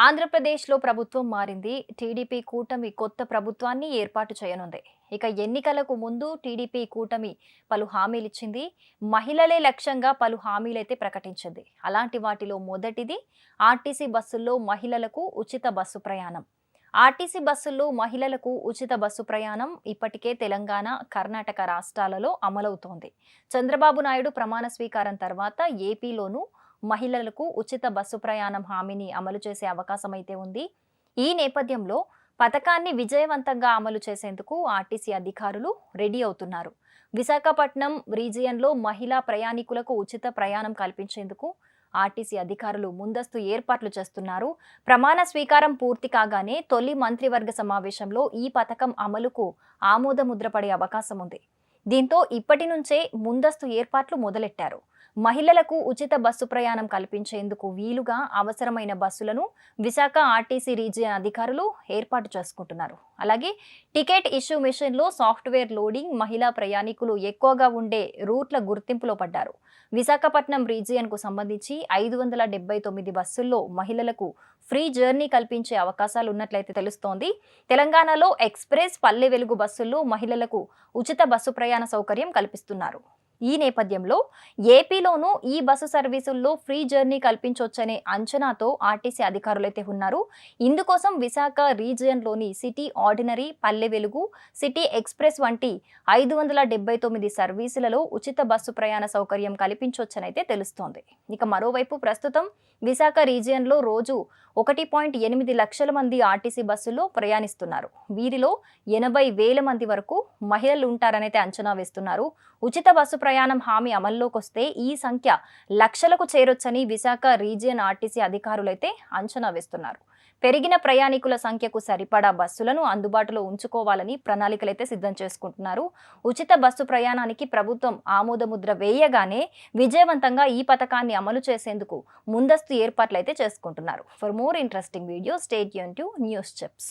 ఆంధ్రప్రదేశ్లో ప్రభుత్వం మారింది. టీడీపీ కూటమి కొత్త ప్రభుత్వాన్ని ఏర్పాటు చేయనుంది. ఇక ఎన్నికలకు ముందు టీడీపీ కూటమి పలు హామీలిచ్చింది. మహిళలే లక్ష్యంగా పలు హామీలైతే ప్రకటించింది. అలాంటి వాటిలో మొదటిది ఆర్టీసీ బస్సుల్లో మహిళలకు ఉచిత బస్సు ప్రయాణం. ఆర్టీసీ బస్సుల్లో మహిళలకు ఉచిత బస్సు ప్రయాణం ఇప్పటికే తెలంగాణ, కర్ణాటక రాష్ట్రాలలో అమలవుతోంది. చంద్రబాబు నాయుడు ప్రమాణ స్వీకారం తర్వాత ఏపీలోనూ మహిళలకు ఉచిత బస్సు ప్రయాణం హామీని అమలు చేసే అవకాశం అయితే ఉంది. ఈ నేపథ్యంలో పథకాన్ని విజయవంతంగా అమలు చేసేందుకు ఆర్టీసీ అధికారులు రెడీ అవుతున్నారు. విశాఖపట్నం రీజియన్లో మహిళా ప్రయాణికులకు ఉచిత ప్రయాణం కల్పించేందుకు ఆర్టీసీ అధికారులు ముందస్తు ఏర్పాట్లు చేస్తున్నారు. ప్రమాణ స్వీకారం పూర్తి కాగానే తొలి మంత్రివర్గ సమావేశంలో ఈ పథకం అమలుకు ఆమోదముద్ర పడే అవకాశం ఉంది. దీంతో ఇప్పటి నుంచే ముందస్తు ఏర్పాట్లు మొదలెట్టారు. మహిళలకు ఉచిత బస్సు ప్రయాణం కల్పించేందుకు వీలుగా అవసరమైన బస్సులను విశాఖ ఆర్టీసీ రీజియన్ అధికారులు ఏర్పాటు చేసుకుంటున్నారు. అలాగే టికెట్ ఇష్యూ మిషన్లో సాఫ్ట్వేర్ లోడింగ్, మహిళా ప్రయాణికులు ఎక్కువగా ఉండే రూట్ల గుర్తింపులో పడ్డారు. విశాఖపట్నం రీజియన్కు సంబంధించి 579 బస్సుల్లో మహిళలకు ఫ్రీ జర్నీ కల్పించే అవకాశాలు ఉన్నట్లయితే తెలుస్తోంది. తెలంగాణలో ఎక్స్ప్రెస్, పల్లె వెలుగు బస్సుల్లో మహిళలకు ఉచిత బస్సు ప్రయాణ సౌకర్యం కల్పిస్తున్నారు. ఈ నేపథ్యంలో ఏపీలోనూ ఈ బస్సు సర్వీసుల్లో ఫ్రీ జర్నీ కల్పించొచ్చనే అంచనాతో ఆర్టీసీ అధికారులైతే ఉన్నారు. ఇందుకోసం Visakha రీజియన్లోని city ordinary, Palle Velugu, city express వంటి 579 సర్వీసులలో ఉచిత బస్సు ప్రయాణ సౌకర్యం కల్పించొచ్చనైతే తెలుస్తోంది. ఇక మరోవైపు ప్రస్తుతం విశాఖ రీజియన్లో రోజు 1.8 లక్షల మంది ఆర్టీసీ బస్సుల్లో ప్రయాణిస్తున్నారు. వీరిలో 80,000 మంది వరకు మహిళలు ఉంటారనైతే అంచనా వేస్తున్నారు. ఉచిత బస్సు ప్రయాణం హామీ అమల్లోకి వస్తే ఈ సంఖ్య లక్షలకు చేరొచ్చని విశాఖ రీజియన్ ఆర్టీసీ అధికారులైతే అంచనా వేస్తున్నారు. పెరిగిన ప్రయాణికుల సంఖ్యకు సరిపడా బస్సులను అందుబాటులో ఉంచుకోవాలని ప్రణాళికలైతే సిద్ధం చేసుకుంటున్నారు. ఉచిత బస్సు ప్రయాణానికి ప్రభుత్వం ఆమోదముద్ర వేయగానే విజయవంతంగా ఈ పథకాన్ని అమలు చేసేందుకు ముందస్తు ఏర్పాట్లయితే చేసుకుంటున్నారు. For more interesting videos stay tuned to news chips.